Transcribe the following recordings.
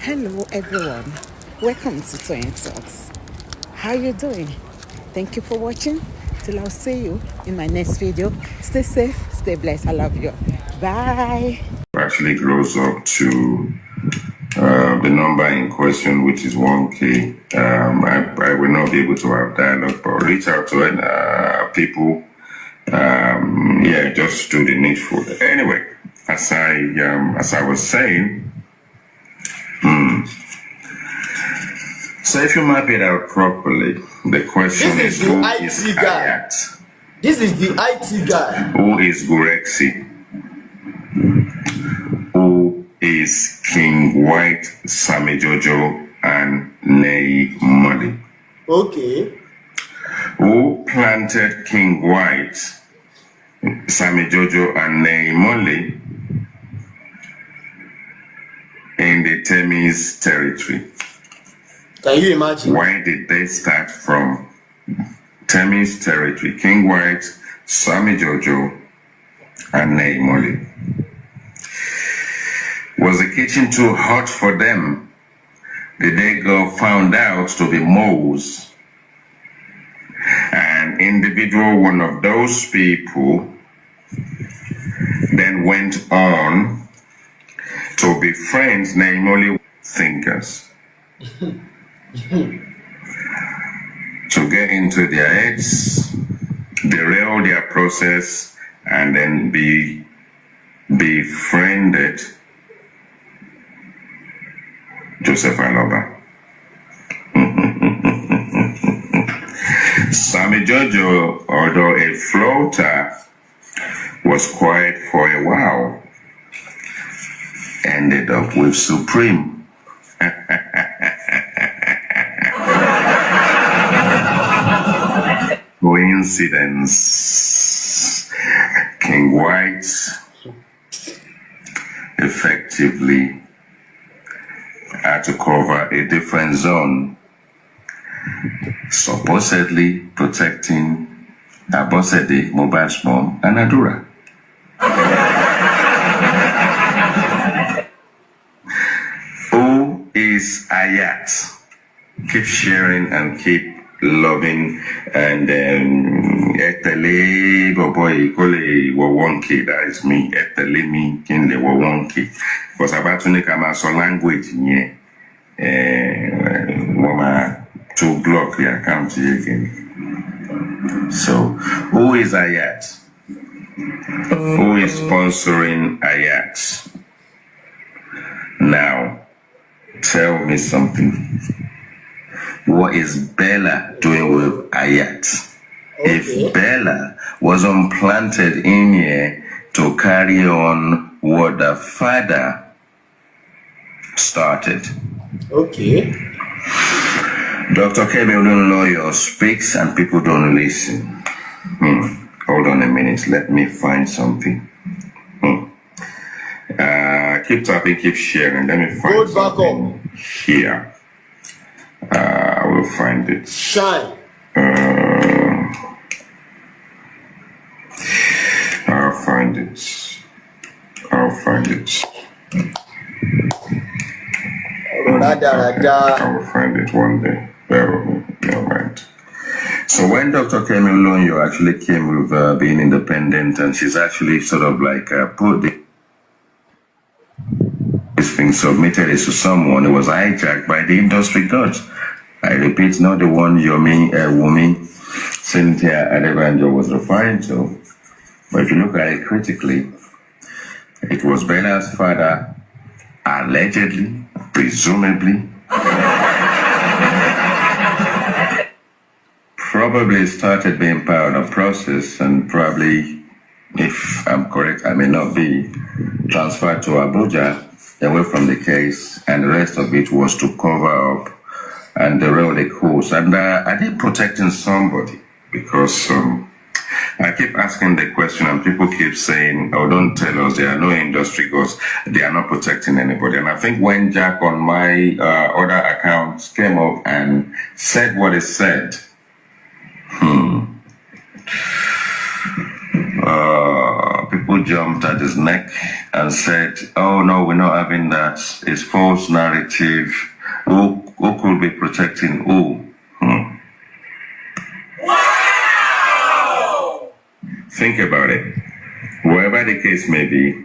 Hello everyone, welcome to Toyeen Talks. How you doing? Thank you for watching. Till I'll see you in my next video. Stay safe, stay blessed. I love you. Bye. Actually grows up to the number in question, which is 1K. I will not be able to have dialogue, but reach out to people. Just do the needful. Anyway, as I was saying, so if you map it out properly, the question is who the is IT guy. Ayat? This is the IT guy. Who is Gurexi? Who is King White, Sammy Jojo, and Nei Muddy? Okay. Who planted King White, Sammy Jojo, and Nei Muddy in the Temis territory? Can you imagine? Why did they start from Temis territory? King White, Sammy Jojo, and Nei Muddy. Was the kitchen too hot for them? Did they go found out to be moles? An individual, one of those people, then went on to befriend Nei Muddy thinkers. To get into their heads, derail their process, and then be befriended Joseph Aloba. Sammy Jojo, although a floater, was quiet for a while, ended up with Supreme. Coincidence. King White effectively had to cover a different zone, supposedly protecting Abosede, Mohbad's mom, and Adura. Who is Ayat? Keep sharing and keep loving, and Etele boy kole wonke, that is me. Etele me kinle wonke. Because about to make a language nye mama to block the account again. So who is Ayat? Who is sponsoring Ayat? Now tell me something. What is Bella doing with Ayat? Okay. If Bella wasn't planted in here to carry on what the father started. Okay. Dr. Kevin Lawyer speaks and people don't listen. Hold on a minute. Let me find something. Keep tapping, keep sharing. Let me find something here. I will find it. Shine. I'll find it. I will find it one day. Bear with me. All right. So when Dr. Kemi Olonyo actually came with being independent, and she's actually sort of like put this thing, submitted it to someone, it was hijacked by the industry gods. I repeat, not the one Yomi Wumi Cynthia Adebanjo was referring to. But if you look at it critically, it was Bella's father, allegedly, presumably, probably started being part of the process, and probably, if I'm correct, I may not be, transferred to Abuja away from the case, and the rest of it was to cover up and derail the course. And are they protecting somebody? Because I keep asking the question, and people keep saying, oh, don't tell us, there are no industry goals, they are not protecting anybody. And I think when Jack on my other accounts came up and said what he said, people who jumped at his neck and said, oh no, we're not having that. It's false narrative. Who could be protecting who? Wow! Think about it. Wherever the case may be,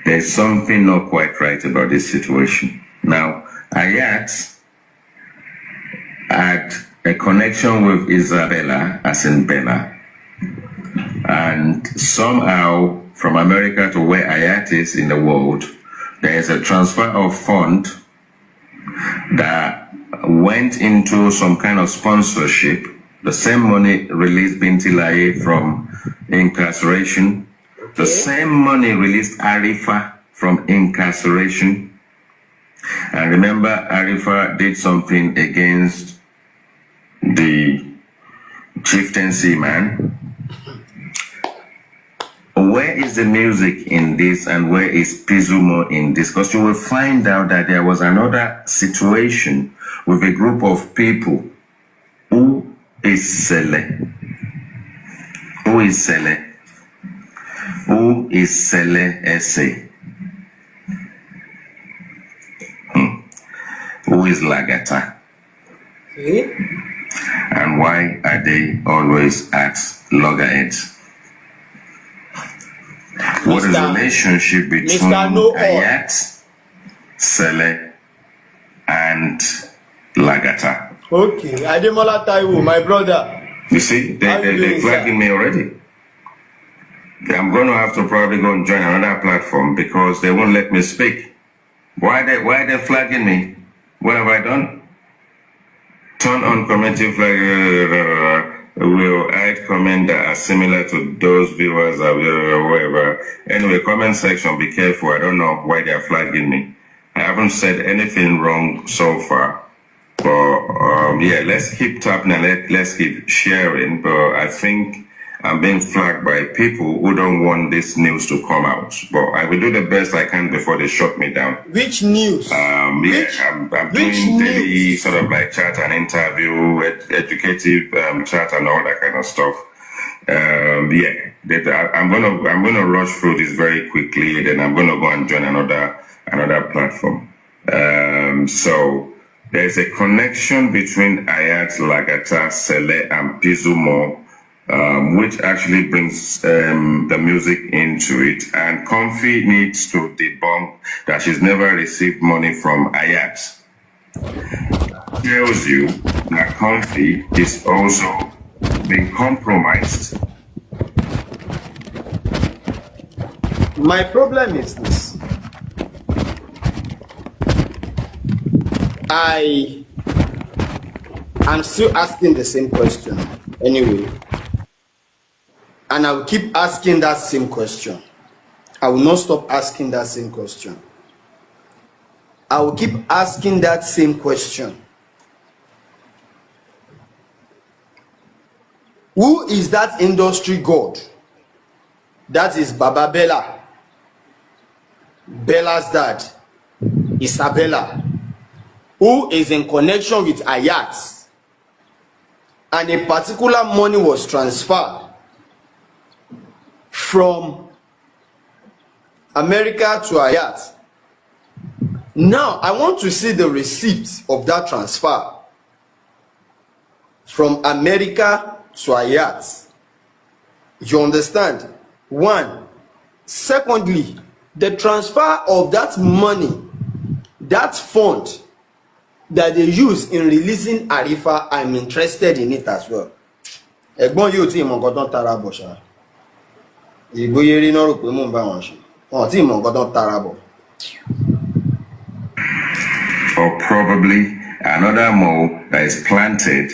there's something not quite right about this situation. Now, Ayat had a connection with Isabella, as in Bella, and somehow from America to where Ayat is in the world, there is a transfer of fund that went into some kind of sponsorship. The same money released Binti Laye from incarceration. The same money released Arifa from incarceration. And remember, Arifa did something against the chieftaincy man. Where is the music in this, and where is Pizumo in this? Because you will find out that there was another situation with a group of people. Who is Sele? Who is Sele? Who is Sele Ese? Who is Lagata? And why are they always at loggerheads? What is the relationship between Ayat, Sele, and Lagata? Okay, Ademola Taiwo, my brother. You see, they're flagging me already. I'm going to have to probably go and join another platform because they won't let me speak. Why are they flagging me? What have I done? Turn on commenting flag. Will add comments that are similar to those viewers or whatever. Anyway, comment section, be careful. I don't know why they are flagging me. I haven't said anything wrong so far. But yeah, let's keep tapping and let's keep sharing. But I think I'm being flagged by people who don't want this news to come out. But I will do the best I can before they shut me down. Which news? I'm doing daily sort of like chat and interview, educative chat and all that kind of stuff. Yeah, I'm gonna rush through this very quickly. Then I'm gonna go and join another platform. So there's a connection between Ayat, Lagata, Sele, and Pizumo. Which actually brings the music into it. And Comfy needs to debunk that she's never received money from Ayat. Tells you that Comfy is also being compromised. My problem is this. I'm still asking the same question anyway. And I will keep asking that same question. I will not stop asking that same question. I will keep asking that same question. Who is that industry god? That is Baba Bella. Bella's dad, Isabella, who is in connection with Ayat. And a particular money was transferred from America to Ayat. Now, I want to see the receipt of that transfer from America to Ayat. You understand? One. Secondly, the transfer of that money, that fund that they use in releasing Arifa, I'm interested in it as well. Ẹ̀gbọ́n yóò tí ìmọ̀ nǹkan tán tara bọ̀ ṣá. Ìgbóyèrè náà rò pé mò ń bá wọn ṣe. Wọn tí ìmọ̀ nǹkan tán tara bọ̀. Or probably another mole that is planted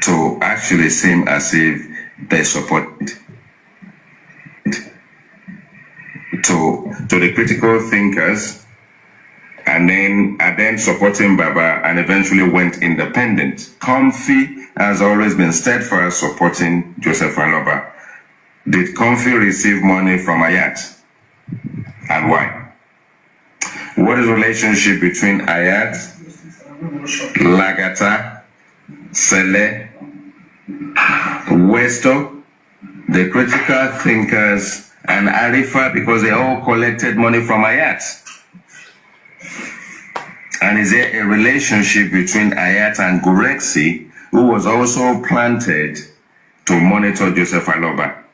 to actually seem as if they support it. To the critical thinkers, and then supporting Baba, and eventually went independent. Comfy has always been steadfast supporting Joseph Aloba. Did Comfy receive money from Ayat? And why? What is the relationship between Ayat, Lagata, Sele, Westo, the critical thinkers, and Arifa, because they all collected money from Ayat. And is there a relationship between Ayat and Gurexi, who was also planted to monitor Joseph Aloba?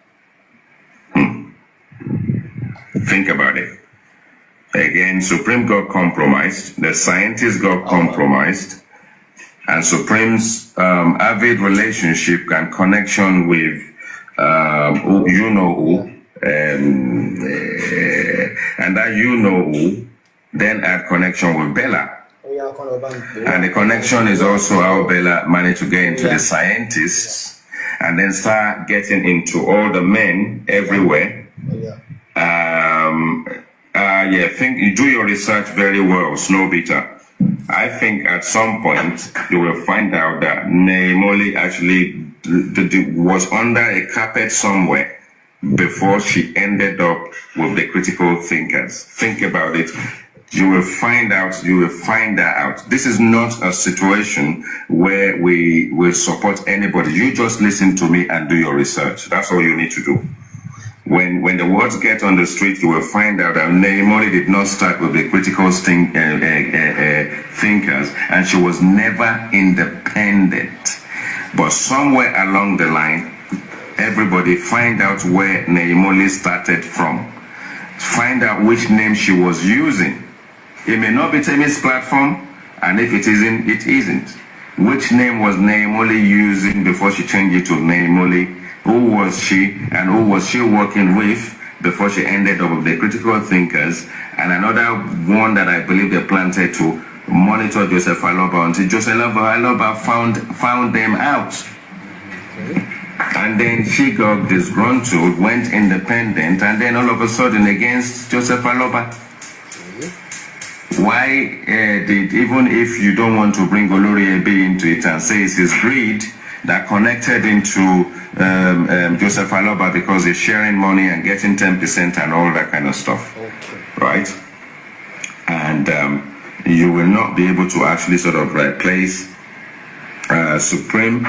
Think about it. Again, Supreme got compromised, the scientists got compromised, and Supreme's avid relationship and connection with you know who, and that you know who then had connection with Bella. And the connection is also how Bella managed to get into the scientists and then start getting into all the men everywhere. Think you do your research very well, Snowbeater. I think at some point you will find out that Neimoli actually was under a carpet somewhere before she ended up with the critical thinkers. Think about it. You will find out, you will find that out. This is not a situation where we will support anybody. You just listen to me and do your research. That's all you need to do. When the words get on the street, you will find out that Neimoli did not start with the critical thinkers, and she was never independent. But somewhere along the line, everybody find out where Neimoli started from. Find out which name she was using. It may not be Temi's platform, and if it isn't, it isn't. Which name was Neimoli using before she changed it to Neimoli? Who was she, and who was she working with before she ended up with the critical thinkers? And another one that I believe they planted to monitor Joseph Aloba until Joseph Aloba found them out. And then she got disgruntled, went independent, and then all of a sudden against Joseph Aloba. Why did, even if you don't want to bring Olori Ebe into it and say it's his greed that connected into Joseph Aloba because he's sharing money and getting 10% and all that kind of stuff, right? And you will not be able to actually sort of place Supreme.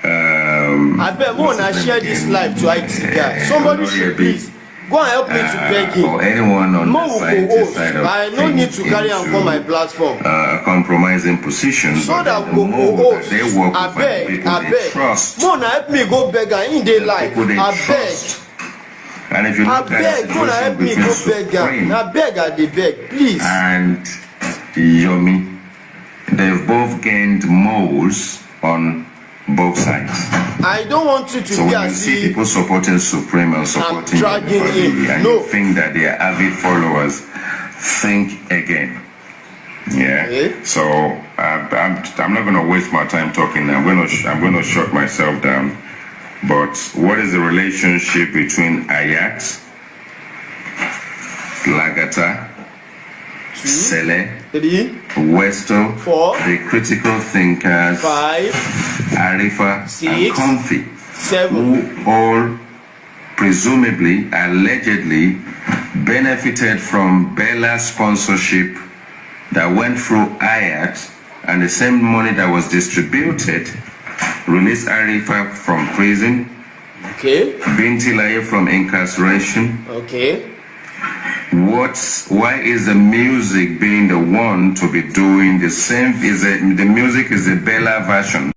I bet more than share this live to IT guy. Somebody should please go and help me to beg him. Or anyone on the scientist side of I don't need to carry on for my platform. A compromising position. So that go host. I beg. Trust. More help me go beg her in their life. I beg. And if you I look beg, go help me go beg her. I beg her, they beg, please. And Yomi, they've both gained moles on both sides. I don't want you to so be when you see people supporting Supreme and supporting him, and you think that they are avid followers, think again. Yeah. Okay. So I'm not going to waste my time talking. I'm going to shut myself down. But what is the relationship between Ayat, Lagata, 2, Sele, 3, Westo, 4, the critical thinkers, 5, Arifa, 6, and Comfy, 7, who all presumably, allegedly, benefited from Bella's sponsorship that went through Ayat, and the same money that was distributed released Arifa from prison, okay, Binti Laye from incarceration. okay. Why is the music being the one to be doing the same? The music is the Bella version.